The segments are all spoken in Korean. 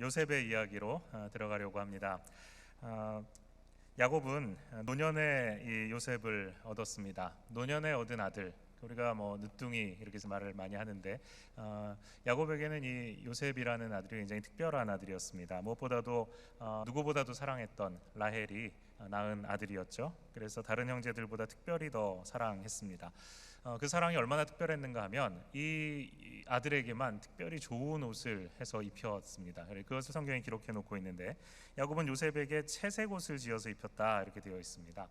요셉의 이야기로 들어가려고 합니다. 야곱은 노년에 이 요셉을 얻었습니다. 노년에 얻은 아들, 우리가 뭐 늦둥이 이렇게 해서 말을 많이 하는데 야곱에게는 이 요셉이라는 아들이 굉장히 특별한 아들이었습니다. 무엇보다도 누구보다도 사랑했던 라헬이 낳은 아들이었죠. 그래서 다른 형제들보다 특별히 더 사랑했습니다. 그 사랑이 얼마나 특별했는가 하면 이 아들에게만 특별히 좋은 옷을 해서 입혔습니다. 그것을 성경에 기록해 놓고 있는데 야곱은 요셉에게 채색 옷을 지어서 입혔다 이렇게 되어 있습니다.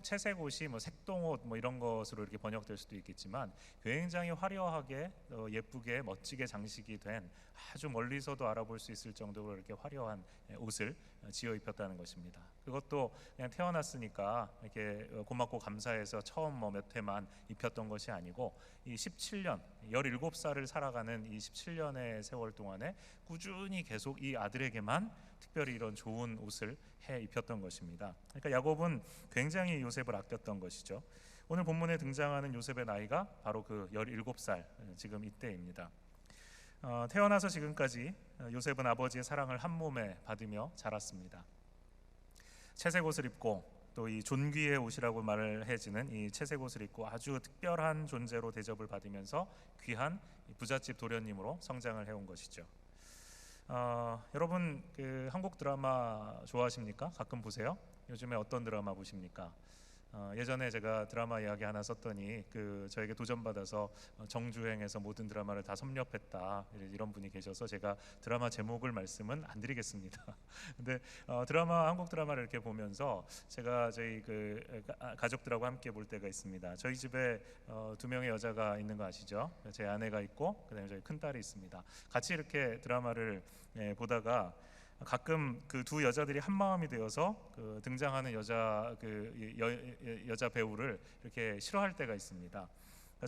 채색 옷이 뭐 색동옷 뭐 이런 것으로 이렇게 번역될 수도 있겠지만 굉장히 화려하게 예쁘게 멋지게 장식이 된 아주 멀리서도 알아볼 수 있을 정도로 이렇게 화려한 옷을 지어 입혔다는 것입니다. 그것도 그냥 태어났으니까 이렇게 고맙고 감사해서 처음 몇 해만 입혔던 것이 아니고 이 17년 17살을 살아가는 이 17년의 세월 동안에 꾸준히 계속 이 아들에게만 특별히 이런 좋은 옷을 해 입혔던 것입니다. 그러니까 야곱은 굉장히 요셉을 아꼈던 것이죠. 오늘 본문에 등장하는 요셉의 나이가 바로 그 17살 지금 이때입니다. 태어나서 지금까지 요셉은 아버지의 사랑을 한 몸에 받으며 자랐습니다. 채색 옷을 입고 또 이 존귀의 옷이라고 말을 해지는 이 채색 옷을 입고 아주 특별한 존재로 대접을 받으면서 귀한 부잣집 도련님으로 성장을 해온 것이죠. 여러분 그 한국 드라마 좋아하십니까? 가끔 보세요? 요즘에 어떤 드라마 보십니까? 예전에 제가 드라마 이야기 하나 썼더니 저에게 도전받아서 정주행해서 모든 드라마를 다 섭렵했다 이런 분이 계셔서 제가 드라마 제목을 말씀은 안 드리겠습니다. 근데 한국 드라마를 이렇게 보면서 제가 저희 가족들하고 함께 볼 때가 있습니다. 저희 집에 두 명의 여자가 있는 거 아시죠? 제 아내가 있고 그다음에 저희 큰 딸이 있습니다. 같이 이렇게 드라마를 보다가 가끔 그 두 여자들이 한 마음이 되어서 등장하는 여자 배우를 이렇게 싫어할 때가 있습니다.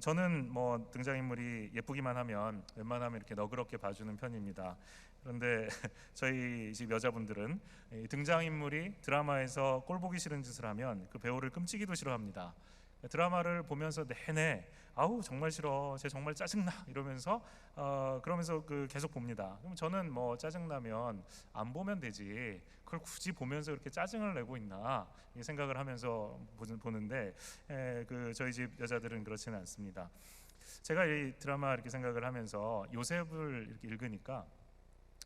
저는 뭐 등장인물이 예쁘기만 하면 웬만하면 이렇게 너그럽게 봐주는 편입니다. 그런데 저희 집 여자분들은 등장인물이 드라마에서 꼴보기 싫은 짓을 하면 그 배우를 끔찍이도 싫어합니다. 드라마를 보면서 내내 아우 정말 싫어, 쟤 정말 짜증나 이러면서 그러면서 계속 봅니다. 그럼 저는 뭐 짜증나면 안 보면 되지 그걸 굳이 보면서 이렇게 짜증을 내고 있나 이 생각을 하면서 보는데 저희 집 여자들은 그렇지는 않습니다. 제가 이 드라마 이렇게 생각을 하면서 요셉을 이렇게 읽으니까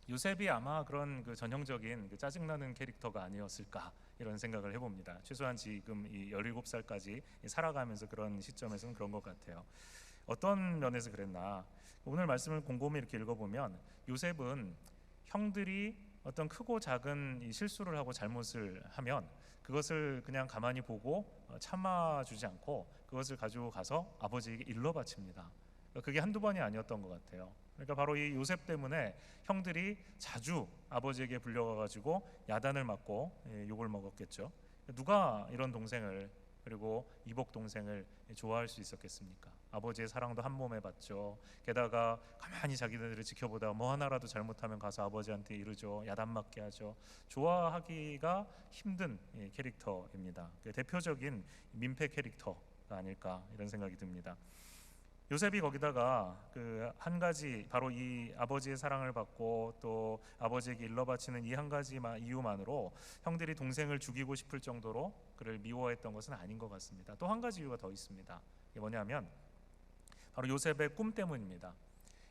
요셉이 아마 그런 전형적인 짜증나는 캐릭터가 아니었을까 이런 생각을 해봅니다. 최소한 지금 이 17살까지 살아가면서 그런 시점에서는 그런 것 같아요. 어떤 면에서 그랬나? 오늘 말씀을 곰곰이 이렇게 읽어보면 요셉은 형들이 어떤 크고 작은 이 실수를 하고 잘못을 하면 그것을 그냥 가만히 보고 참아주지 않고 그것을 가지고 가서 아버지에게 일러 바칩니다. 그게 한두 번이 아니었던 것 같아요. 그러니까 바로 이 요셉 때문에 형들이 자주 아버지에게 불려가가지고 야단을 맞고 욕을 먹었겠죠. 누가 이런 동생을 그리고 이복 동생을 좋아할 수 있었겠습니까? 아버지의 사랑도 한 몸에 받죠. 게다가 가만히 자기들을 지켜보다가 뭐 하나라도 잘못하면 가서 아버지한테 이르죠. 야단 맞게 하죠. 좋아하기가 힘든 캐릭터입니다. 대표적인 민폐 캐릭터가 아닐까 이런 생각이 듭니다. 요셉이 거기다가 한 가지 바로 이 아버지의 사랑을 받고 또 아버지에게 일러 바치는 이 한 가지 이유만으로 형들이 동생을 죽이고 싶을 정도로 그를 미워했던 것은 아닌 것 같습니다. 또 한 가지 이유가 더 있습니다. 이게 뭐냐면 바로 요셉의 꿈 때문입니다.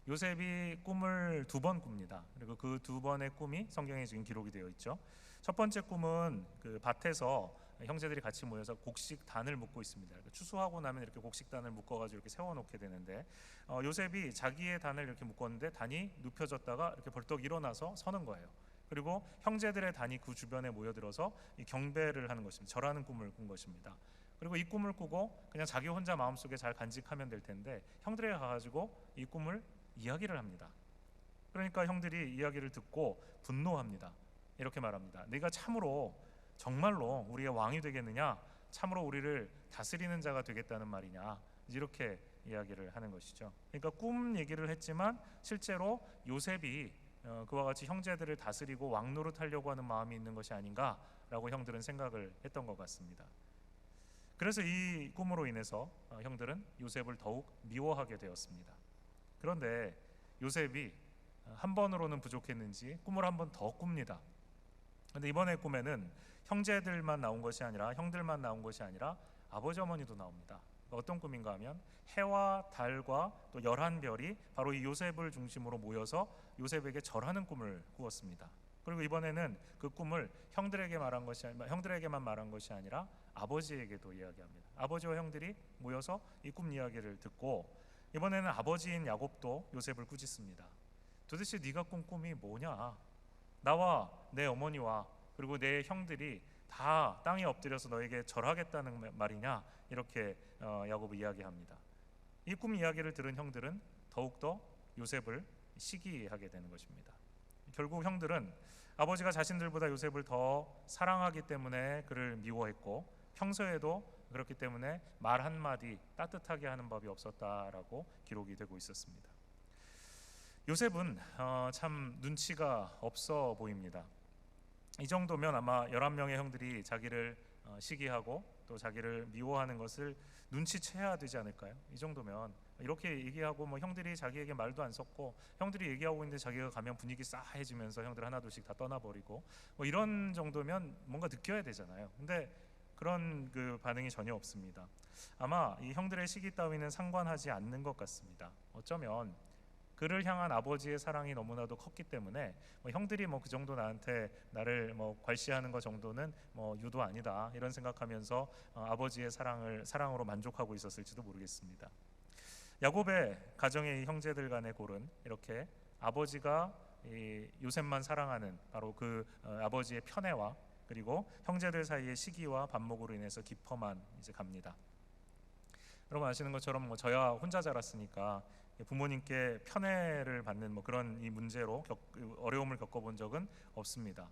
요셉이 꿈을 2번 꿉니다. 그리고 그 2번의 꿈이 성경에 지금 기록이 되어 있죠. 첫 번째 꿈은 밭에서 형제들이 같이 모여서 곡식단을 묶고 있습니다. 추수하고 나면 이렇게 곡식단을 묶어가지고 이렇게 세워놓게 되는데 요셉이 자기의 단을 이렇게 묶었는데 단이 눕혀졌다가 이렇게 벌떡 일어나서 서는 거예요. 그리고 형제들의 단이 그 주변에 모여들어서 이 경배를 하는 것입니다. 절하는 꿈을 꾼 것입니다. 그리고 이 꿈을 꾸고 그냥 자기 혼자 마음속에 잘 간직하면 될 텐데 형들에게 가가지고 이 꿈을 이야기를 합니다. 그러니까 형들이 이야기를 듣고 분노합니다. 이렇게 말합니다. 네가 참으로 정말로 우리의 왕이 되겠느냐? 참으로 우리를 다스리는 자가 되겠다는 말이냐? 이렇게 이야기를 하는 것이죠. 그러니까 꿈 얘기를 했지만 실제로 요셉이 그와 같이 형제들을 다스리고 왕노릇하려고 하는 마음이 있는 것이 아닌가라고 형들은 생각을 했던 것 같습니다. 그래서 이 꿈으로 인해서 형들은 요셉을 더욱 미워하게 되었습니다. 그런데 요셉이 한 번으로는 부족했는지 꿈을 한 번 더 꿉니다. 근데 이번에 꿈에는 형제들만 나온 것이 아니라 형들만 나온 것이 아니라 아버지 어머니도 나옵니다. 어떤 꿈인가 하면 해와 달과 또 11별이 바로 이 요셉을 중심으로 모여서 요셉에게 절하는 꿈을 꾸었습니다. 그리고 이번에는 그 꿈을 형들에게만 말한 것이 아니라 아버지에게도 이야기합니다. 아버지와 형들이 모여서 이 꿈 이야기를 듣고 이번에는 아버지인 야곱도 요셉을 꾸짖습니다. 도대체 네가 꾼 꿈이 뭐냐? 나와 내 어머니와 그리고 내 형들이 다 땅에 엎드려서 너에게 절하겠다는 말이냐? 이렇게 야곱이 이야기합니다. 이 꿈 이야기를 들은 형들은 더욱더 요셉을 시기하게 되는 것입니다. 결국 형들은 아버지가 자신들보다 요셉을 더 사랑하기 때문에 그를 미워했고 평소에도 그렇기 때문에 말 한마디 따뜻하게 하는 법이 없었다라고 기록이 되고 있었습니다. 요셉은 참 눈치가 없어 보입니다. 이 정도면 아마 11명의 형들이 자기를 시기하고 또 자기를 미워하는 것을 눈치채야 되지 않을까요? 이 정도면 이렇게 얘기하고 형들이 자기에게 말도 안 섞고 형들이 얘기하고 있는데 자기가 가면 분위기 싸해지면서 형들 하나둘씩 다 떠나버리고 이런 정도면 뭔가 느껴야 되잖아요. 근데 그런 그 반응이 전혀 없습니다. 아마 이 형들의 시기 따위는 상관하지 않는 것 같습니다. 어쩌면 그를 향한 아버지의 사랑이 너무나도 컸기 때문에 형들이 그 정도 나한테 나를 괄시하는 것 정도는 유도 아니다 이런 생각하면서 아버지의 사랑으로 만족하고 있었을지도 모르겠습니다. 야곱의 가정의 형제들 간의 골은 이렇게 아버지가 이 요셉만 사랑하는 바로 그 아버지의 편애와 그리고 형제들 사이의 시기와 반목으로 인해서 깊어만 이제 갑니다. 여러분 아시는 것처럼 저야 혼자 자랐으니까 부모님께 편애를 받는 그런 이 문제로 어려움을 겪어본 적은 없습니다.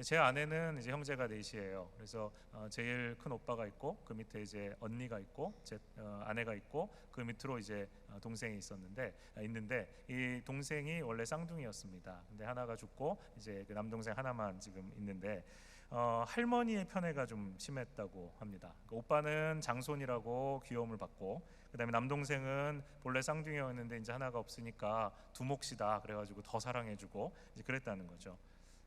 제 아내는 이제 형제가 넷이에요. 그래서 제일 큰 오빠가 있고 그 밑에 이제 언니가 있고 제 아내가 있고 그 밑으로 이제 동생이 있는데 이 동생이 원래 쌍둥이였습니다. 근데 하나가 죽고 이제 그 남동생 하나만 지금 있는데 할머니의 편애가 좀 심했다고 합니다. 오빠는 장손이라고 귀여움을 받고 그다음에 남동생은 본래 쌍둥이였는데 이제 하나가 없으니까 두 몫이다 그래가지고 더 사랑해주고 이제 그랬다는 거죠.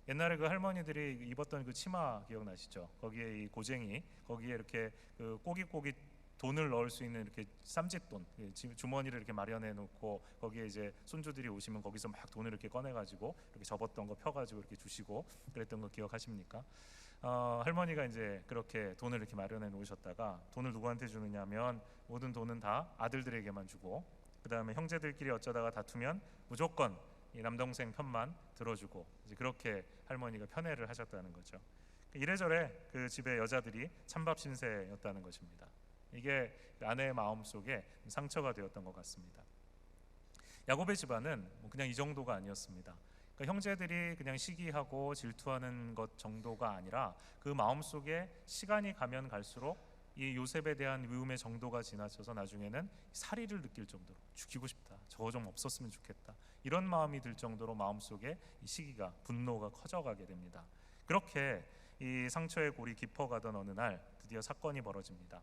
옛날에 그 할머니들이 입었던 그 치마 기억나시죠? 거기에 이 고쟁이 거기에 이렇게 그 꼬깃꼬깃 돈을 넣을 수 있는 이렇게 쌈짓돈 주머니를 이렇게 마련해 놓고 거기에 이제 손주들이 오시면 거기서 막 돈을 이렇게 꺼내가지고 이렇게 접었던 거 펴가지고 이렇게 주시고 그랬던 거 기억하십니까? 할머니가 이제 그렇게 돈을 이렇게 마련해 놓으셨다가 돈을 누구한테 주느냐면 모든 돈은 다 아들들에게만 주고 그 다음에 형제들끼리 어쩌다가 다투면 무조건 이 남동생 편만 들어주고 이제 그렇게 할머니가 편애를 하셨다는 거죠. 이래저래 그 집의 여자들이 찬밥 신세였다는 것입니다. 이게 아내의 마음 속에 상처가 되었던 것 같습니다. 야곱의 집안은 그냥 이 정도가 아니었습니다. 그러니까 형제들이 그냥 시기하고 질투하는 것 정도가 아니라 그 마음 속에 시간이 가면 갈수록 이 요셉에 대한 미움의 정도가 지나쳐서 나중에는 살이를 느낄 정도로 죽이고 싶다, 저거 좀 없었으면 좋겠다 이런 마음이 들 정도로 마음속에 이 시기가 분노가 커져가게 됩니다. 그렇게 이 상처의 골이 깊어가던 어느 날 드디어 사건이 벌어집니다.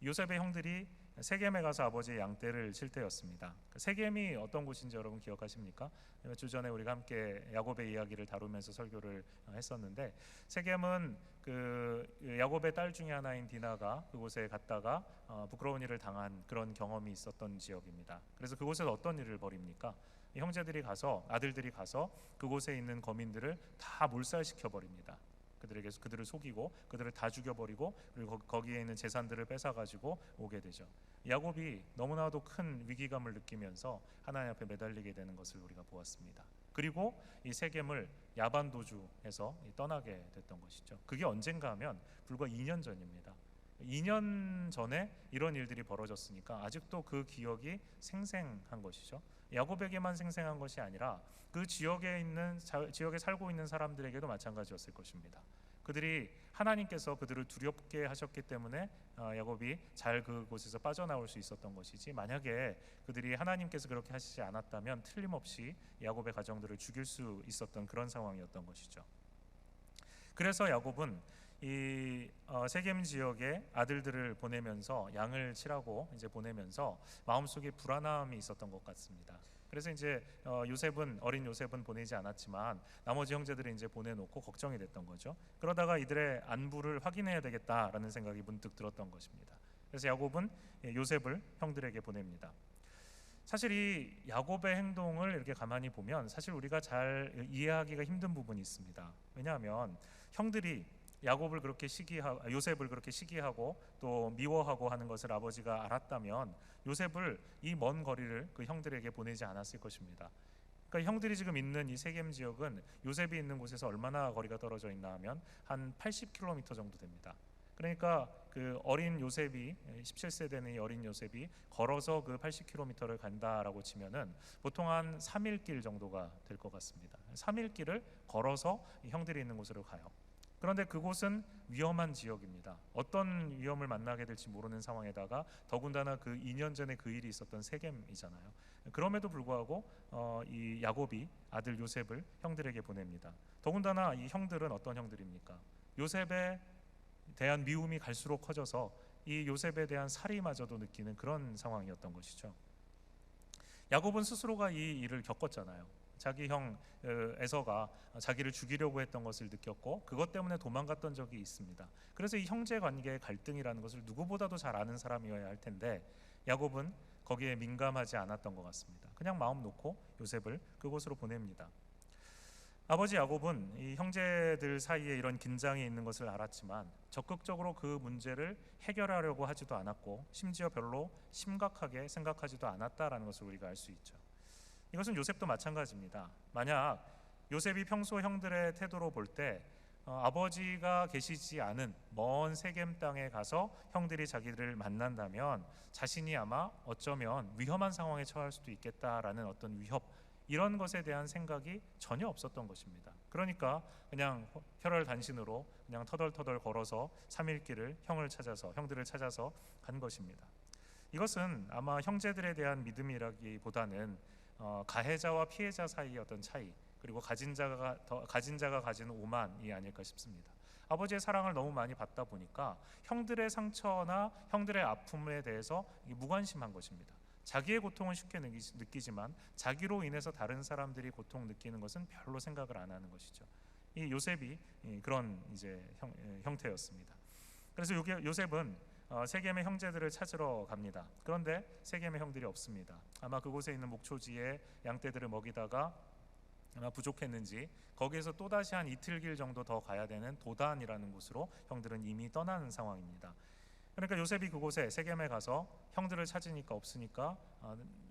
요셉의 형들이 세겜에 가서 아버지의 양떼를 칠 때였습니다. 세겜이 어떤 곳인지 여러분 기억하십니까? 몇 주 전에 우리가 함께 야곱의 이야기를 다루면서 설교를 했었는데 세겜은 그 야곱의 딸 중에 하나인 디나가 그곳에 갔다가 부끄러운 일을 당한 그런 경험이 있었던 지역입니다. 그래서 그곳에서 어떤 일을 벌입니까? 형제들이 가서 아들들이 가서 그곳에 있는 거민들을 다 몰살시켜 버립니다. 그들을 속이고 그들을 다 죽여버리고 그리고 거기에 있는 재산들을 뺏어가지고 오게 되죠. 야곱이 너무나도 큰 위기감을 느끼면서 하나님 앞에 매달리게 되는 것을 우리가 보았습니다. 그리고 이 세겜을 야반도주해서 떠나게 됐던 것이죠. 그게 언젠가 하면 불과 2년 전입니다. 2년 전에 이런 일들이 벌어졌으니까 아직도 그 기억이 생생한 것이죠. 야곱에게만 생생한 것이 아니라 그 지역에 살고 있는 사람들에게도 마찬가지였을 것입니다. 그들이 하나님께서 그들을 두렵게 하셨기 때문에 야곱이 잘 그곳에서 빠져나올 수 있었던 것이지 만약에 그들이 하나님께서 그렇게 하시지 않았다면 틀림없이 야곱의 가정들을 죽일 수 있었던 그런 상황이었던 것이죠. 그래서 야곱은 이 세겜 지역에 아들들을 보내면서 양을 치라고 이제 보내면서 마음속에 불안함이 있었던 것 같습니다. 그래서 이제 어린 요셉은 보내지 않았지만 나머지 형제들이 이제 보내놓고 걱정이 됐던 거죠. 그러다가 이들의 안부를 확인해야 되겠다라는 생각이 문득 들었던 것입니다. 그래서 야곱은 요셉을 형들에게 보냅니다. 사실 이 야곱의 행동을 이렇게 가만히 보면 사실 우리가 잘 이해하기가 힘든 부분이 있습니다. 왜냐하면 형들이 요셉을 그렇게 시기하고 또 미워하고 하는 것을 아버지가 알았다면 요셉을 이 먼 거리를 그 형들에게 보내지 않았을 것입니다. 그러니까 형들이 지금 있는 이 세겜 지역은 요셉이 있는 곳에서 얼마나 거리가 떨어져 있나 하면 한 80km 정도 됩니다. 그러니까 그 어린 요셉이 17세 되는 이 어린 요셉이 걸어서 그 80km를 간다라고 치면은 보통 한 3일 길 정도가 될 것 같습니다. 3일 길을 걸어서 형들이 있는 곳으로 가요. 그런데 그곳은 위험한 지역입니다. 어떤 위험을 만나게 될지 모르는 상황에다가 더군다나 그 2년 전에 그 일이 있었던 세겜이잖아요. 그럼에도 불구하고 이 야곱이 아들 요셉을 형들에게 보냅니다. 더군다나 이 형들은 어떤 형들입니까? 요셉에 대한 미움이 갈수록 커져서 이 요셉에 대한 살이마저도 느끼는 그런 상황이었던 것이죠. 야곱은 스스로가 이 일을 겪었잖아요. 자기 형 에서가 자기를 죽이려고 했던 것을 느꼈고 그것 때문에 도망갔던 적이 있습니다. 그래서 이 형제 관계의 갈등이라는 것을 누구보다도 잘 아는 사람이어야 할 텐데 야곱은 거기에 민감하지 않았던 것 같습니다. 그냥 마음 놓고 요셉을 그곳으로 보냅니다. 아버지 야곱은 이 형제들 사이에 이런 긴장이 있는 것을 알았지만 적극적으로 그 문제를 해결하려고 하지도 않았고 심지어 별로 심각하게 생각하지도 않았다라는 것을 우리가 알 수 있죠. 이것은 요셉도 마찬가지입니다. 만약 요셉이 평소 형들의 태도로 볼 때 아버지가 계시지 않은 먼 세겜 땅에 가서 형들이 자기를 만난다면 자신이 아마 어쩌면 위험한 상황에 처할 수도 있겠다라는 어떤 위협, 이런 것에 대한 생각이 전혀 없었던 것입니다. 그러니까 그냥 혈혈단신으로 그냥 터덜터덜 걸어서 3일 길을 형들을 찾아서 간 것입니다. 이것은 아마 형제들에 대한 믿음이라기보다는 가해자와 피해자 사이의 어떤 차이, 그리고 가진 자가 가지는 오만이 아닐까 싶습니다. 아버지의 사랑을 너무 많이 받다 보니까 형들의 상처나 형들의 아픔에 대해서 무관심한 것입니다. 자기의 고통은 쉽게 느끼지만 자기로 인해서 다른 사람들이 고통 느끼는 것은 별로 생각을 안 하는 것이죠. 이 요셉이 그런 이제 형태였습니다. 그래서 요셉은 세겜의 형제들을 찾으러 갑니다. 그런데 세겜의 형들이 없습니다. 아마 그곳에 있는 목초지에 양떼들을 먹이다가 아마 부족했는지 거기에서 또다시 한 이틀 길 정도 더 가야 되는 도단이라는 곳으로 형들은 이미 떠나는 상황입니다. 그러니까 요셉이 그곳에 세겜에 가서 형들을 찾으니까 없으니까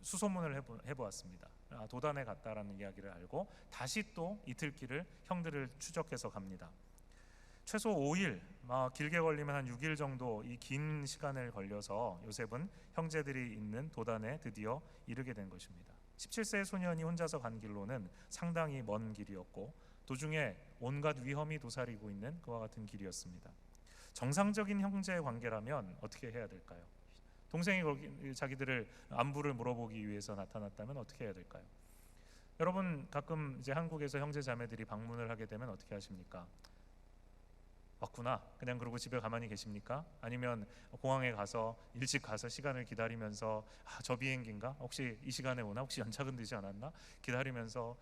수소문을 해보았습니다. 도단에 갔다라는 이야기를 알고 다시 또 이틀 길을 형들을 추적해서 갑니다. 최소 5일, 길게 걸리면 한 6일 정도 이 긴 시간을 걸려서 요셉은 형제들이 있는 도단에 드디어 이르게 된 것입니다. 17세의 소년이 혼자서 간 길로는 상당히 먼 길이었고 도중에 온갖 위험이 도사리고 있는 그와 같은 길이었습니다. 정상적인 형제 관계라면 어떻게 해야 될까요? 동생이 자기들을 안부를 물어보기 위해서 나타났다면 어떻게 해야 될까요? 여러분 가끔 이제 한국에서 형제 자매들이 방문을 하게 되면 어떻게 하십니까? 왔구나 그냥 그러고 집에 가만히 계십니까? 아니면 공항에 가서 일찍 가서 시간을 기다리면서 저 비행기인가? 혹시 이 시간에 오나? 혹시 연착은 되지 않았나? 기다리면서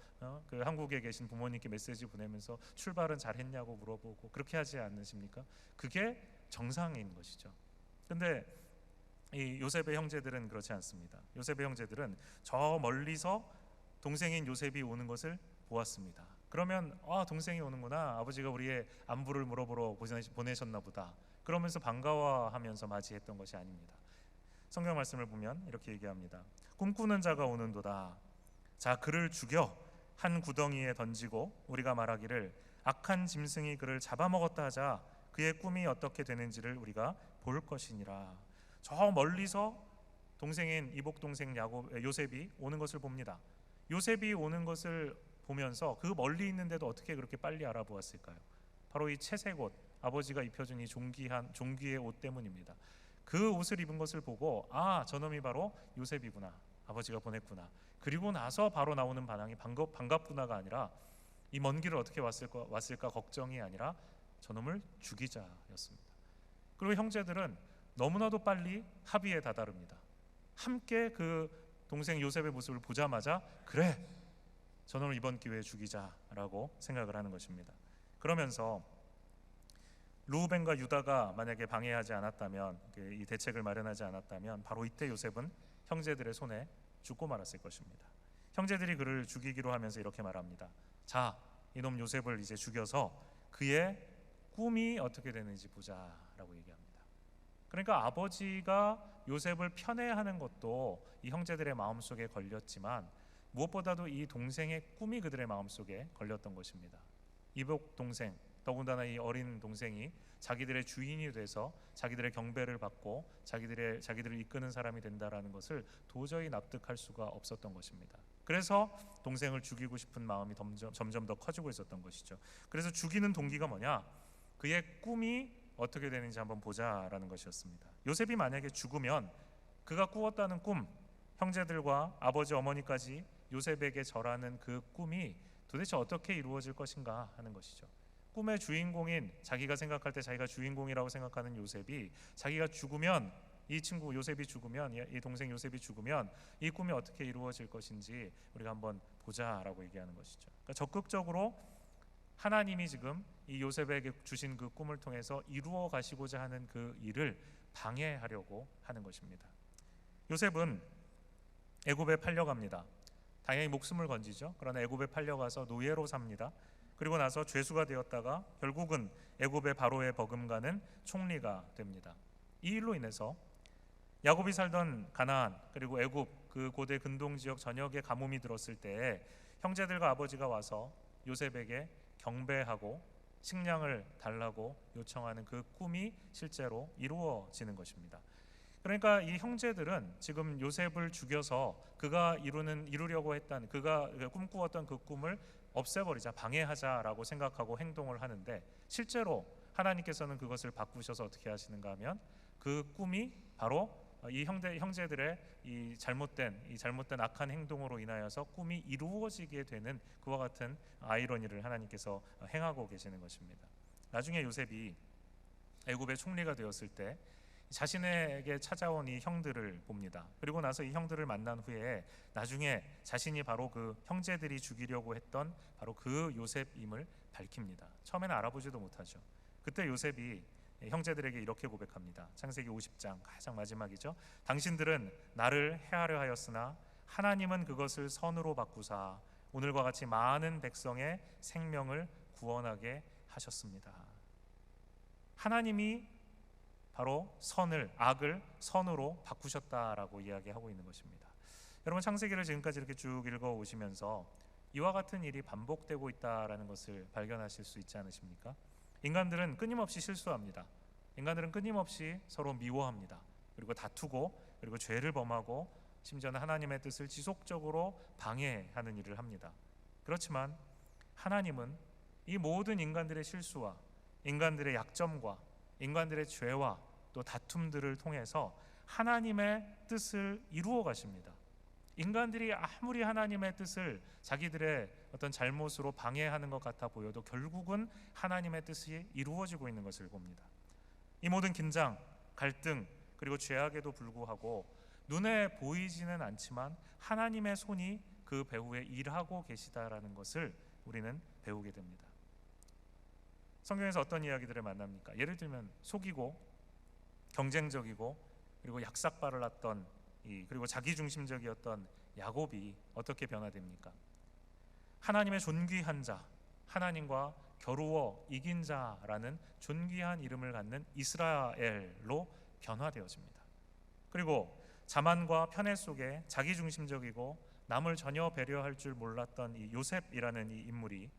그 한국에 계신 부모님께 메시지 보내면서 출발은 잘했냐고 물어보고 그렇게 하지 않으십니까? 그게 정상인 것이죠. 근데 이 요셉의 형제들은 그렇지 않습니다. 요셉의 형제들은 저 멀리서 동생인 요셉이 오는 것을 보았습니다. 그러면 동생이 오는구나, 아버지가 우리의 안부를 물어보러 보내셨나 보다, 그러면서 반가워하면서 맞이했던 것이 아닙니다. 성경 말씀을 보면 이렇게 얘기합니다. 꿈꾸는 자가 오는도다. 자 그를 죽여 한 구덩이에 던지고 우리가 말하기를 악한 짐승이 그를 잡아먹었다 하자. 그의 꿈이 어떻게 되는지를 우리가 볼 것이니라. 저 멀리서 동생인 이복 동생 요셉이 오는 것을 봅니다. 요셉이 오는 것을 보면서 그 멀리 있는데도 어떻게 그렇게 빨리 알아보았을까요? 바로 이 채색 옷, 아버지가 입혀준 이 종귀의 옷 때문입니다. 그 옷을 입은 것을 보고 저놈이 바로 요셉이구나, 아버지가 보냈구나. 그리고 나서 바로 나오는 반응이 반갑구나가 아니라 이 먼 길을 어떻게 왔을까 걱정이 아니라 저놈을 죽이자였습니다. 그리고 형제들은 너무나도 빨리 합의에 다다릅니다. 함께 그 동생 요셉의 모습을 보자마자 그래, 저놈을 이번 기회에 죽이자라고 생각을 하는 것입니다. 그러면서 루벤과 유다가 만약에 방해하지 않았다면, 이 대책을 마련하지 않았다면 바로 이때 요셉은 형제들의 손에 죽고 말았을 것입니다. 형제들이 그를 죽이기로 하면서 이렇게 말합니다. 자, 이놈 요셉을 이제 죽여서 그의 꿈이 어떻게 되는지 보자라고 얘기합니다. 그러니까 아버지가 요셉을 편애하는 것도 이 형제들의 마음속에 걸렸지만 무엇보다도 이 동생의 꿈이 그들의 마음속에 걸렸던 것입니다. 이복 동생, 더군다나 이 어린 동생이 자기들의 주인이 돼서 자기들의 경배를 받고 자기들을 이끄는 사람이 된다라는 것을 도저히 납득할 수가 없었던 것입니다. 그래서 동생을 죽이고 싶은 마음이 점점 더 커지고 있었던 것이죠. 그래서 죽이는 동기가 뭐냐? 그의 꿈이 어떻게 되는지 한번 보자라는 것이었습니다. 요셉이 만약에 죽으면 그가 꾸었다는 꿈, 형제들과 아버지 어머니까지 요셉에게 절하는 그 꿈이 도대체 어떻게 이루어질 것인가 하는 것이죠. 꿈의 주인공인, 자기가 생각할 때 자기가 주인공이라고 생각하는 요셉이 자기가 죽으면, 이 친구 요셉이 죽으면, 이 동생 요셉이 죽으면 이 꿈이 어떻게 이루어질 것인지 우리가 한번 보자라고 얘기하는 것이죠. 그러니까 적극적으로 하나님이 지금 이 요셉에게 주신 그 꿈을 통해서 이루어 가시고자 하는 그 일을 방해하려고 하는 것입니다. 요셉은 애굽에 팔려갑니다. 당연히 목숨을 건지죠. 그러나 애굽에 팔려가서 노예로 삽니다. 그리고 나서 죄수가 되었다가 결국은 애굽의 바로에 버금가는 총리가 됩니다. 이 일로 인해서 야곱이 살던 가나안, 그리고 애굽 그 고대 근동 지역 전역에 가뭄이 들었을 때에 형제들과 아버지가 와서 요셉에게 경배하고 식량을 달라고 요청하는 그 꿈이 실제로 이루어지는 것입니다. 그러니까 이 형제들은 지금 요셉을 죽여서 그가 이루려고 했던, 그가 꿈꾸었던 그 꿈을 없애버리자, 방해하자라고 생각하고 행동을 하는데, 실제로 하나님께서는 그것을 바꾸셔서 어떻게 하시는가 하면 그 꿈이 바로 이 형제들의 이 잘못된 악한 행동으로 인하여서 꿈이 이루어지게 되는 그와 같은 아이러니를 하나님께서 행하고 계시는 것입니다. 나중에 요셉이 애굽의 총리가 되었을 때 자신에게 찾아온 이 형들을 봅니다. 그리고 나서 이 형들을 만난 후에 나중에 자신이 바로 그 형제들이 죽이려고 했던 바로 그 요셉임을 밝힙니다. 처음에는 알아보지도 못하죠. 그때 요셉이 형제들에게 이렇게 고백합니다. 창세기 50장 가장 마지막이죠. 당신들은 나를 해하려 하였으나 하나님은 그것을 선으로 바꾸사 오늘과 같이 많은 백성의 생명을 구원하게 하셨습니다. 하나님이 바로 악을 선으로 바꾸셨다라고 이야기하고 있는 것입니다. 여러분, 창세기를 지금까지 이렇게 쭉 읽어오시면서 이와 같은 일이 반복되고 있다라는 것을 발견하실 수 있지 않으십니까? 인간들은 끊임없이 실수합니다. 인간들은 끊임없이 서로 미워합니다. 그리고 다투고, 그리고 죄를 범하고, 심지어는 하나님의 뜻을 지속적으로 방해하는 일을 합니다. 그렇지만 하나님은 이 모든 인간들의 실수와 인간들의 약점과 인간들의 죄와 또 다툼들을 통해서 하나님의 뜻을 이루어 가십니다. 인간들이 아무리 하나님의 뜻을 자기들의 어떤 잘못으로 방해하는 것 같아 보여도 결국은 하나님의 뜻이 이루어지고 있는 것을 봅니다. 이 모든 긴장, 갈등, 그리고 죄악에도 불구하고 눈에 보이지는 않지만 하나님의 손이 그 배후에 일하고 계시다라는 것을 우리는 배우게 됩니다. 성경에서 어떤 이야기들을 만납니까? 예를 들면 속이고 경쟁적이고 그리고 약삭발을 했던 그리고 자기중심적이었던 야곱이 어떻게 변화됩니까? 하나님의 존귀한 자, 하나님과 겨루어 이긴 자라는 존귀한 이름을 갖는 이스라엘로 변화되어집니다. 그리고 자만과 편애 속에 자기중심적이고 남을 전혀 배려할 줄 몰랐던 이 요셉이라는 이 인물이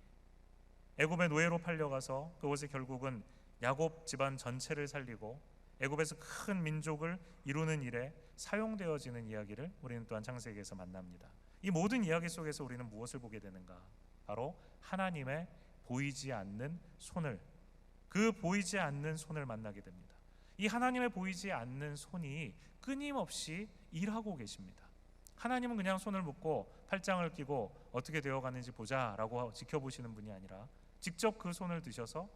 애굽의 노예로 팔려가서 그곳에 결국은 야곱 집안 전체를 살리고 애굽에서 큰 민족을 이루는 일에 사용되어지는 이야기를 우리는 또한 창세기에서 만납니다. 이 모든 이야기 속에서 우리는 무엇을 보게 되는가? 바로 하나님의 보이지 않는 손을, 그 보이지 않는 손을 만나게 됩니다. 이 하나님의 보이지 않는 손이 끊임없이 일하고 계십니다. 하나님은 그냥 손을 묶고 팔짱을 끼고 어떻게 되어가는지 보자라고 지켜보시는 분이 아니라 직접 그 손을 드셔서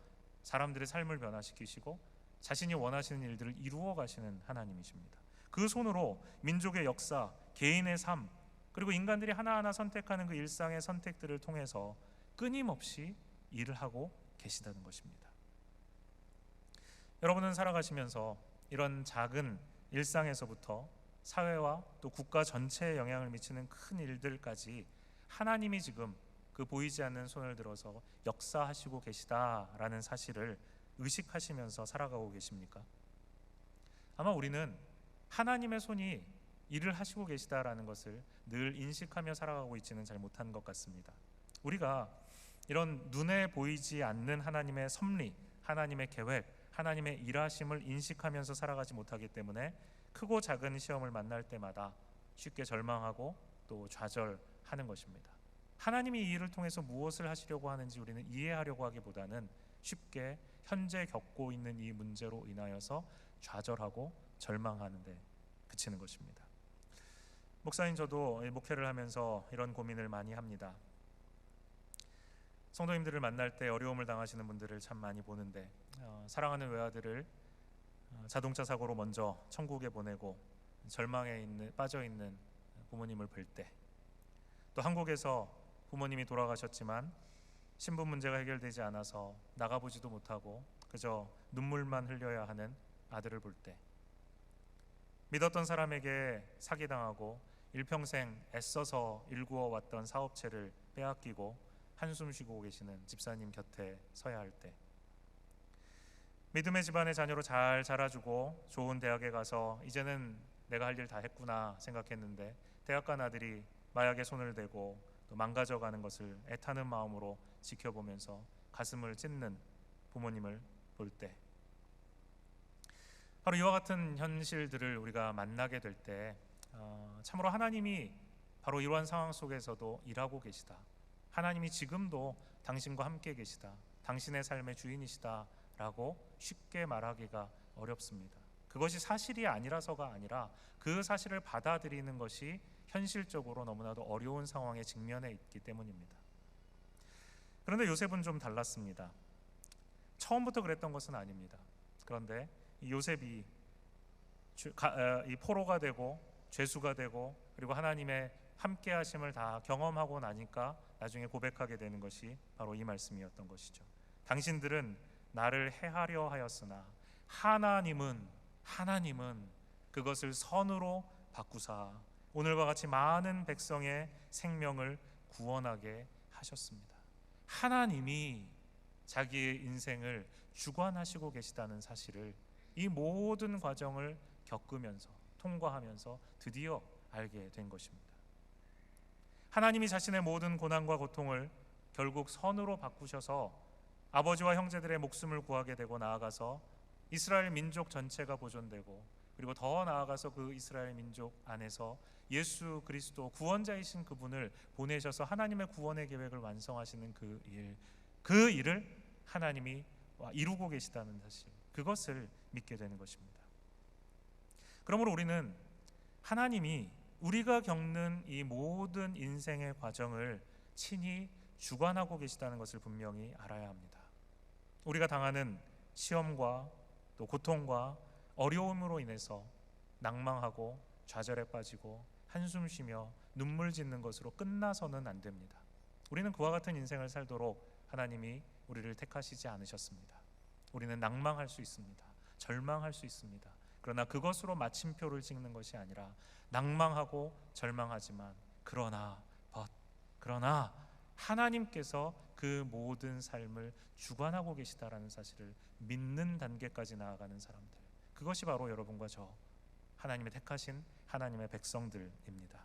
사람들의 삶을 변화시키시고 자신이 원하시는 일들을 이루어 가시는 하나님이십니다. 그 손으로 민족의 역사, 개인의 삶, 그리고 인간들이 하나하나 선택하는 그 일상의 선택들을 통해서 끊임없이 일을 하고 계시다는 것입니다. 여러분은 살아가시면서 이런 작은 일상에서부터 사회와 또 국가 전체에 영향을 미치는 큰 일들까지 하나님이 지금 그 보이지 않는 손을 들어서 역사하시고 계시다라는 사실을 의식하시면서 살아가고 계십니까? 아마 우리는 하나님의 손이 일을 하시고 계시다라는 것을 늘 인식하며 살아가고 있지는 잘 못한 것 같습니다. 우리가 이런 눈에 보이지 않는 하나님의 섭리, 하나님의 계획, 하나님의 일하심을 인식하면서 살아가지 못하기 때문에 크고 작은 시험을 만날 때마다 쉽게 절망하고 또 좌절하는 것입니다. 하나님이 이 일을 통해서 무엇을 하시려고 하는지 우리는 이해하려고 하기보다는 쉽게 현재 겪고 있는 이 문제로 인하여서 좌절하고 절망하는 데 그치는 것입니다. 목사님, 저도 목회를 하면서 이런 고민을 많이 합니다. 성도님들을 만날 때 어려움을 당하시는 분들을 참 많이 보는데 사랑하는 외아들을 자동차 사고로 먼저 천국에 보내고 절망에 빠져 있는 부모님을 볼 때, 또 한국에서 부모님이 돌아가셨지만 신분 문제가 해결되지 않아서 나가보지도 못하고 그저 눈물만 흘려야 하는 아들을 볼 때, 믿었던 사람에게 사기당하고 일평생 애써서 일구어 왔던 사업체를 빼앗기고 한숨 쉬고 계시는 집사님 곁에 서야 할 때, 믿음의 집안의 자녀로 잘 자라주고 좋은 대학에 가서 이제는 내가 할 일 다 했구나 생각했는데 대학 간 아들이 마약에 손을 대고 또 망가져가는 것을 애타는 마음으로 지켜보면서 가슴을 찢는 부모님을 볼 때, 바로 이와 같은 현실들을 우리가 만나게 될 때 참으로 하나님이 바로 이러한 상황 속에서도 일하고 계시다, 하나님이 지금도 당신과 함께 계시다, 당신의 삶의 주인이시다 라고 쉽게 말하기가 어렵습니다. 그것이 사실이 아니라서가 아니라 그 사실을 받아들이는 것이 현실적으로 너무나도 어려운 상황에 직면해 있기 때문입니다. 그런데 요셉은 좀 달랐습니다. 처음부터 그랬던 것은 아닙니다. 그런데 요셉이 이 포로가 되고 죄수가 되고 그리고 하나님의 함께 하심을 다 경험하고 나니까 나중에 고백하게 되는 것이 바로 이 말씀이었던 것이죠. 당신들은 나를 해하려 하였으나 하나님은 그것을 선으로 바꾸사 오늘과 같이 많은 백성의 생명을 구원하게 하셨습니다. 하나님이 자기의 인생을 주관하시고 계시다는 사실을 이 모든 과정을 겪으면서 통과하면서 드디어 알게 된 것입니다. 하나님이 자신의 모든 고난과 고통을 결국 선으로 바꾸셔서 아버지와 형제들의 목숨을 구하게 되고 나아가서 이스라엘 민족 전체가 보존되고 그리고 더 나아가서 그 이스라엘 민족 안에서 예수 그리스도 구원자이신 그분을 보내셔서 하나님의 구원의 계획을 완성하시는 그 일을 하나님이 이루고 계시다는 사실, 그것을 믿게 되는 것입니다. 그러므로 우리는 하나님이 우리가 겪는 이 모든 인생의 과정을 친히 주관하고 계시다는 것을 분명히 알아야 합니다. 우리가 당하는 시험과 또 고통과 어려움으로 인해서 낭망하고 좌절에 빠지고 한숨 쉬며 눈물 짓는 것으로 끝나서는 안 됩니다. 우리는 그와 같은 인생을 살도록 하나님이 우리를 택하시지 않으셨습니다. 우리는 낭망할 수 있습니다. 절망할 수 있습니다. 그러나 그것으로 마침표를 찍는 것이 아니라 낭망하고 절망하지만 그러나 하나님께서 그 모든 삶을 주관하고 계시다라는 사실을 믿는 단계까지 나아가는 사람들, 그것이 바로 여러분과 저 하나님의 택하신 하나님의 백성들입니다.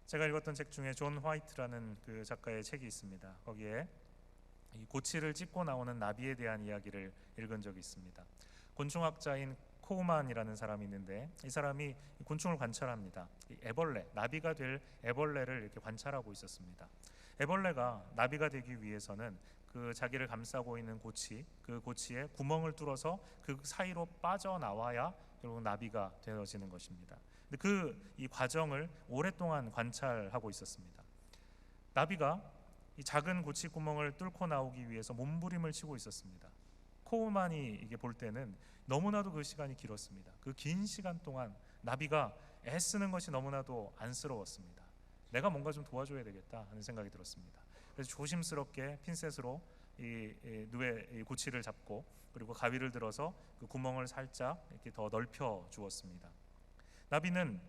제가 읽었던 책 중에 존 화이트라는 그 작가의 책이 있습니다. 거기에 이 고치를 찢고 나오는 나비에 대한 이야기를 읽은 적이 있습니다. 곤충학자인 코우만이라는 사람이 있는데 이 사람이 곤충을 관찰합니다. 이 애벌레, 나비가 될 애벌레를 이렇게 관찰하고 있었습니다. 애벌레가 나비가 되기 위해서는 그 자기를 감싸고 있는 고치, 그 고치에 구멍을 뚫어서 그 사이로 빠져나와야 결국 나비가 되어지는 것입니다. 근데 이 과정을 오랫동안 관찰하고 있었습니다. 나비가 이 작은 고치 구멍을 뚫고 나오기 위해서 몸부림을 치고 있었습니다. 코우만이 이게 볼 때는 너무나도 그 시간이 길었습니다. 그 긴 시간 동안 나비가 애쓰는 것이 너무나도 안쓰러웠습니다. 내가 뭔가 좀 도와줘야 되겠다 하는 생각이 들었습니다. 그래서 조심스럽게 핀셋으로 이 누에 고치를 잡고 그리고 가위를 들어서 그 구멍을 살짝 이렇게 더 넓혀 주었습니다. 나비는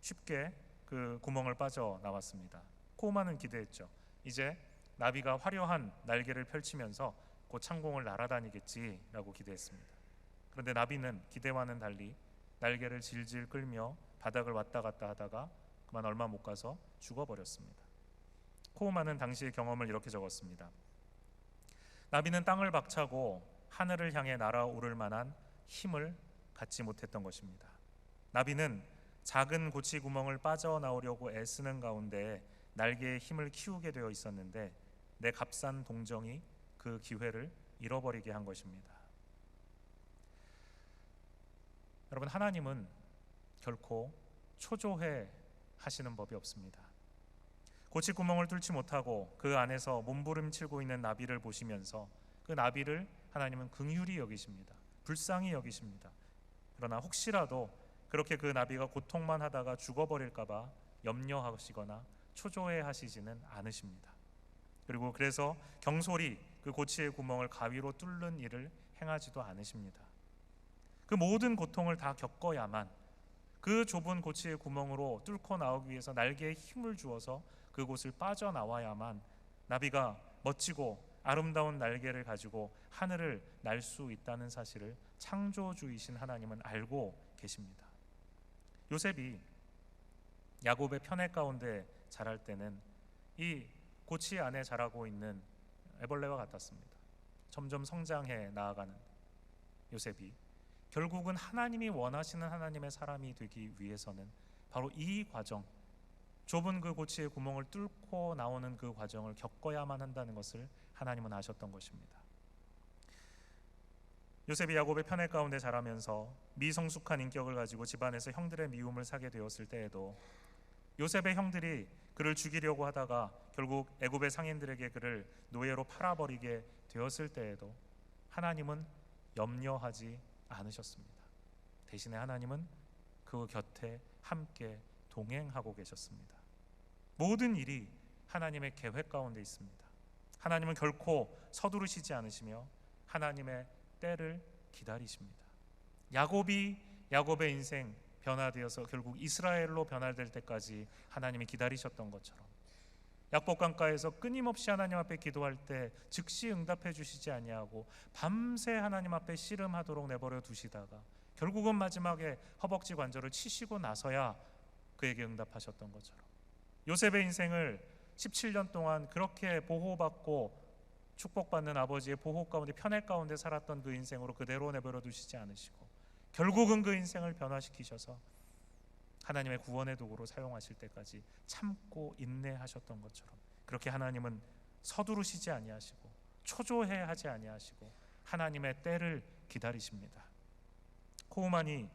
쉽게 그 구멍을 빠져나왔습니다. 코우마는 기대했죠. 이제 나비가 화려한 날개를 펼치면서 곧 창공을 날아다니겠지라고 기대했습니다. 그런데 나비는 기대와는 달리 날개를 질질 끌며 바닥을 왔다 갔다 하다가 그만 얼마 못 가서 죽어버렸습니다. 코우마는 당시의 경험을 이렇게 적었습니다. 나비는 땅을 박차고 하늘을 향해 날아오를 만한 힘을 갖지 못했던 것입니다. 나비는 작은 고치 구멍을 빠져나오려고 애쓰는 가운데 날개의 힘을 키우게 되어 있었는데 내 값싼 동정이 그 기회를 잃어버리게 한 것입니다. 여러분, 하나님은 결코 초조해 하시는 법이 없습니다. 고치 구멍을 뚫지 못하고 그 안에서 몸부림치고 있는 나비를 보시면서 그 나비를 하나님은 긍휼히 여기십니다. 불쌍히 여기십니다. 그러나 혹시라도 그렇게 그 나비가 고통만 하다가 죽어버릴까 봐 염려하시거나 초조해 하시지는 않으십니다. 그리고 그래서 경솔히 그 고치의 구멍을 가위로 뚫는 일을 행하지도 않으십니다. 그 모든 고통을 다 겪어야만, 그 좁은 고치의 구멍으로 뚫고 나오기 위해서 날개에 힘을 주어서 그곳을 빠져나와야만 나비가 멋지고 아름다운 날개를 가지고 하늘을 날 수 있다는 사실을 창조주이신 하나님은 알고 계십니다. 요셉이 야곱의 편애 가운데 자랄 때는 이 고치 안에 자라고 있는 애벌레와 같았습니다. 점점 성장해 나아가는 요셉이 결국은 하나님이 원하시는 하나님의 사람이 되기 위해서는 바로 이 과정, 좁은 그 고치의 구멍을 뚫고 나오는 그 과정을 겪어야만 한다는 것을 하나님은 아셨던 것입니다. 요셉이 야곱의 편애 가운데 자라면서 미성숙한 인격을 가지고 집안에서 형들의 미움을 사게 되었을 때에도 요셉의 형들이 그를 죽이려고 하다가 결국 애굽의 상인들에게 그를 노예로 팔아버리게 되었을 때에도 하나님은 염려하지 않으셨습니다. 대신에 하나님은 그 곁에 함께 동행하고 계셨습니다. 모든 일이 하나님의 계획 가운데 있습니다. 하나님은 결코 서두르시지 않으시며 하나님의 때를 기다리십니다. 야곱이 야곱의 인생 변화되어서 결국 이스라엘로 변화될 때까지 하나님이 기다리셨던 것처럼 약복강가에서 끊임없이 하나님 앞에 기도할 때 즉시 응답해 주시지 아니하고 밤새 하나님 앞에 씨름하도록 내버려 두시다가 결국은 마지막에 허벅지 관절을 치시고 나서야 그에게 응답하셨던 것처럼 요셉의 인생을 17년 동안 그렇게 보호받고 축복받는 아버지의 보호 가운데 편애 가운데 살았던 그 인생으로 그대로 내버려 두시지 않으시고 결국은 그 인생을 변화시키셔서 하나님의 구원의 도구로 사용하실 때까지 참고 인내하셨던 것처럼 그렇게 하나님은 서두르시지 아니하시고 초조해하지 아니하시고 하나님의 때를 기다리십니다. 코우만이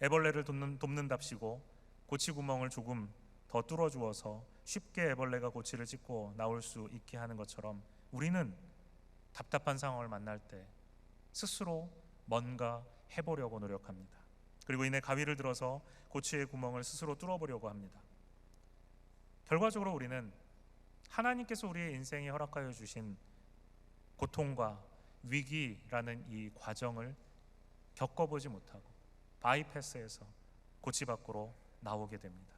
애벌레를 돕는답시고 고치구멍을 조금 더 뚫어주어서 쉽게 애벌레가 고치를 찢고 나올 수 있게 하는 것처럼 우리는 답답한 상황을 만날 때 스스로 뭔가 해보려고 노력합니다. 그리고 이내 가위를 들어서 고치의 구멍을 스스로 뚫어보려고 합니다. 결과적으로 우리는 하나님께서 우리의 인생에 허락하여 주신 고통과 위기라는 이 과정을 겪어보지 못하고 바이패스에서 고치 밖으로 나오게 됩니다.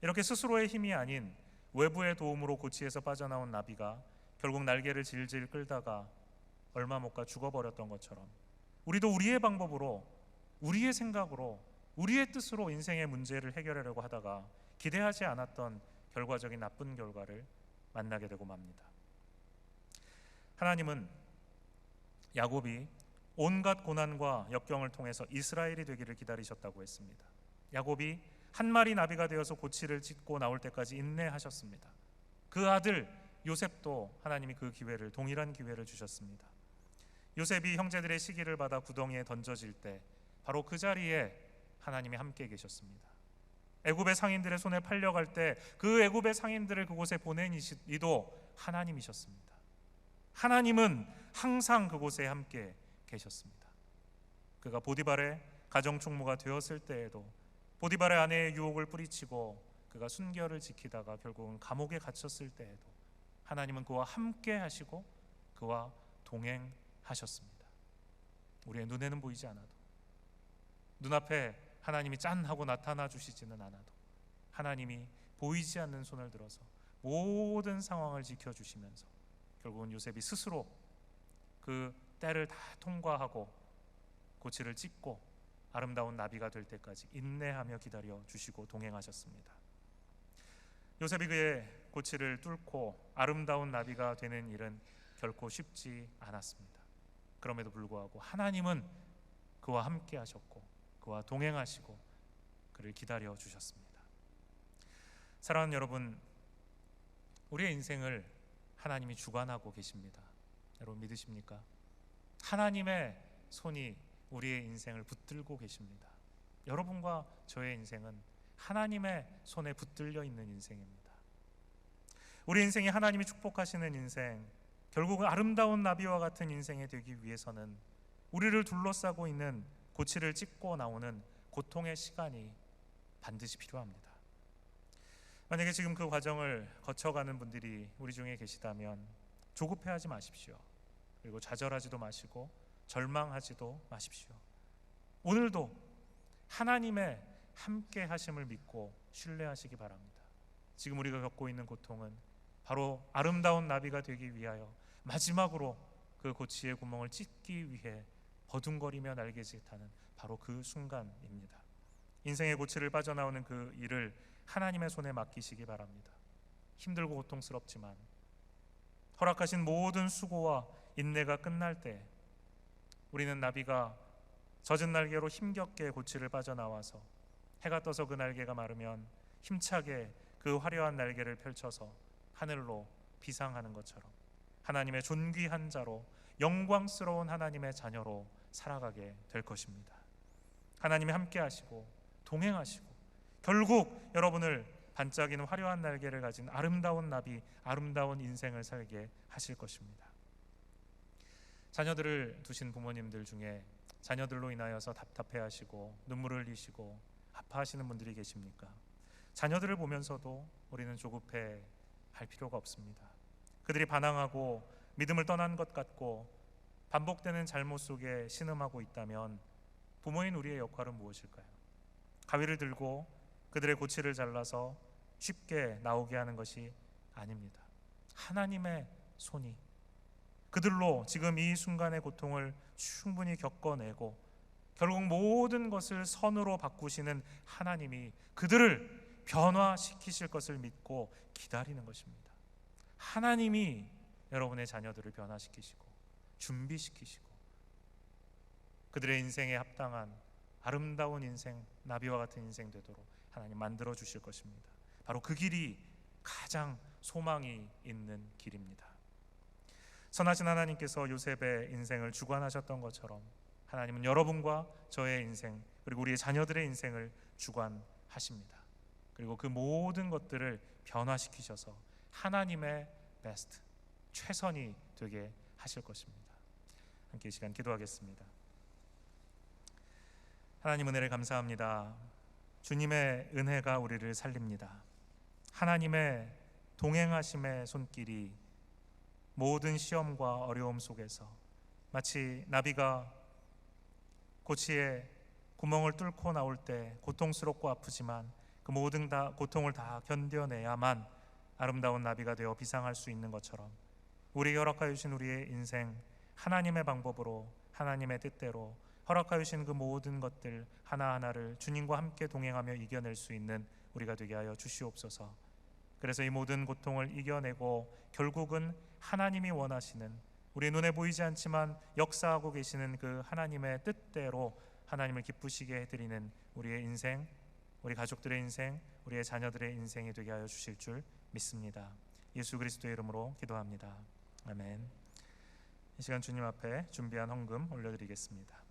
이렇게 스스로의 힘이 아닌 외부의 도움으로 고치에서 빠져나온 나비가 결국 날개를 질질 끌다가 얼마 못 가 죽어버렸던 것처럼 우리도 우리의 방법으로, 우리의 생각으로, 우리의 뜻으로 인생의 문제를 해결하려고 하다가 기대하지 않았던 결과적인 나쁜 결과를 만나게 되고 맙니다. 하나님은 야곱이 온갖 고난과 역경을 통해서 이스라엘이 되기를 기다리셨다고 했습니다. 야곱이 한 마리 나비가 되어서 고치를 찢고 나올 때까지 인내하셨습니다. 그 아들 요셉도 하나님이 그 기회를, 동일한 기회를 주셨습니다. 요셉이 형제들의 시기를 받아 구덩이에 던져질 때 바로 그 자리에 하나님이 함께 계셨습니다. 애굽의 상인들의 손에 팔려갈 때 그 애굽의 상인들을 그곳에 보낸 이도 하나님이셨습니다. 하나님은 항상 그곳에 함께 계셨습니다. 그가 보디발의 가정총무가 되었을 때에도 보디발의 아내의 유혹을 뿌리치고 그가 순결을 지키다가 결국은 감옥에 갇혔을 때에도 하나님은 그와 함께 하시고 그와 동행하셨습니다. 우리의 눈에는 보이지 않아도, 눈앞에 하나님이 짠 하고 나타나 주시지는 않아도 하나님이 보이지 않는 손을 들어서 모든 상황을 지켜주시면서 결국은 요셉이 스스로 그 때를 다 통과하고 고치를 찢고 아름다운 나비가 될 때까지 인내하며 기다려 주시고 동행하셨습니다. 요셉이 그의 고치를 뚫고 아름다운 나비가 되는 일은 결코 쉽지 않았습니다. 그럼에도 불구하고 하나님은 그와 함께 하셨고 그와 동행하시고 그를 기다려 주셨습니다. 사랑하는 여러분, 우리의 인생을 하나님이 주관하고 계십니다. 여러분 믿으십니까? 하나님의 손이 우리의 인생을 붙들고 계십니다. 여러분과 저의 인생은 하나님의 손에 붙들려 있는 인생입니다. 우리 인생이 하나님이 축복하시는 인생, 결국은 아름다운 나비와 같은 인생이 되기 위해서는 우리를 둘러싸고 있는 고치를 찢고 나오는 고통의 시간이 반드시 필요합니다. 만약에 지금 그 과정을 거쳐가는 분들이 우리 중에 계시다면 조급해하지 마십시오. 그리고 좌절하지도 마시고 절망하지도 마십시오. 오늘도 하나님의 함께 하심을 믿고 신뢰하시기 바랍니다. 지금 우리가 겪고 있는 고통은 바로 아름다운 나비가 되기 위하여 마지막으로 그 고치의 구멍을 찢기 위해 버둥거리며 날개짓하는 바로 그 순간입니다. 인생의 고치를 빠져나오는 그 일을 하나님의 손에 맡기시기 바랍니다. 힘들고 고통스럽지만 허락하신 모든 수고와 인내가 끝날 때 우리는 나비가 젖은 날개로 힘겹게 고치를 빠져나와서 해가 떠서 그 날개가 마르면 힘차게 그 화려한 날개를 펼쳐서 하늘로 비상하는 것처럼 하나님의 존귀한 자로 영광스러운 하나님의 자녀로 살아가게 될 것입니다. 하나님이 함께 하시고 동행하시고 결국 여러분을 반짝이는 화려한 날개를 가진 아름다운 나비, 아름다운 인생을 살게 하실 것입니다. 자녀들을 두신 부모님들 중에 자녀들로 인하여서 답답해하시고 눈물을 흘리시고 아파하시는 분들이 계십니까? 자녀들을 보면서도 우리는 조급해 할 필요가 없습니다. 그들이 반항하고 믿음을 떠난 것 같고 반복되는 잘못 속에 신음하고 있다면 부모인 우리의 역할은 무엇일까요? 가위를 들고 그들의 고치를 잘라서 쉽게 나오게 하는 것이 아닙니다. 하나님의 손이 그들로 지금 이 순간의 고통을 충분히 겪어내고 결국 모든 것을 선으로 바꾸시는 하나님이 그들을 변화시키실 것을 믿고 기다리는 것입니다. 하나님이 여러분의 자녀들을 변화시키시고 준비시키시고 그들의 인생에 합당한 아름다운 인생, 나비와 같은 인생 되도록 하나님 만들어 주실 것입니다. 바로 그 길이 가장 소망이 있는 길입니다. 선하신 하나님께서 요셉의 인생을 주관하셨던 것처럼 하나님은 여러분과 저의 인생 그리고 우리의 자녀들의 인생을 주관하십니다. 그리고 그 모든 것들을 변화시키셔서 하나님의 베스트, 최선이 되게 하실 것입니다. 함께 이 시간 기도하겠습니다. 하나님 은혜를 감사합니다. 주님의 은혜가 우리를 살립니다. 하나님의 동행하심의 손길이 모든 시험과 어려움 속에서 마치 나비가 고치의 구멍을 뚫고 나올 때 고통스럽고 아프지만 그 모든 고통을 다 견뎌내야만 아름다운 나비가 되어 비상할 수 있는 것처럼 우리에게 허락하여 주신 우리의 인생 하나님의 방법으로 하나님의 뜻대로 허락하여 주신 그 모든 것들 하나하나를 주님과 함께 동행하며 이겨낼 수 있는 우리가 되게 하여 주시옵소서. 그래서 이 모든 고통을 이겨내고 결국은 하나님이 원하시는 우리 눈에 보이지 않지만 역사하고 계시는 그 하나님의 뜻대로 하나님을 기쁘시게 해드리는 우리의 인생, 우리 가족들의 인생, 우리의 자녀들의 인생이 되게 하여 주실 줄 믿습니다. 예수 그리스도의 이름으로 기도합니다. 아멘. 이 시간 주님 앞에 준비한 헌금 올려드리겠습니다.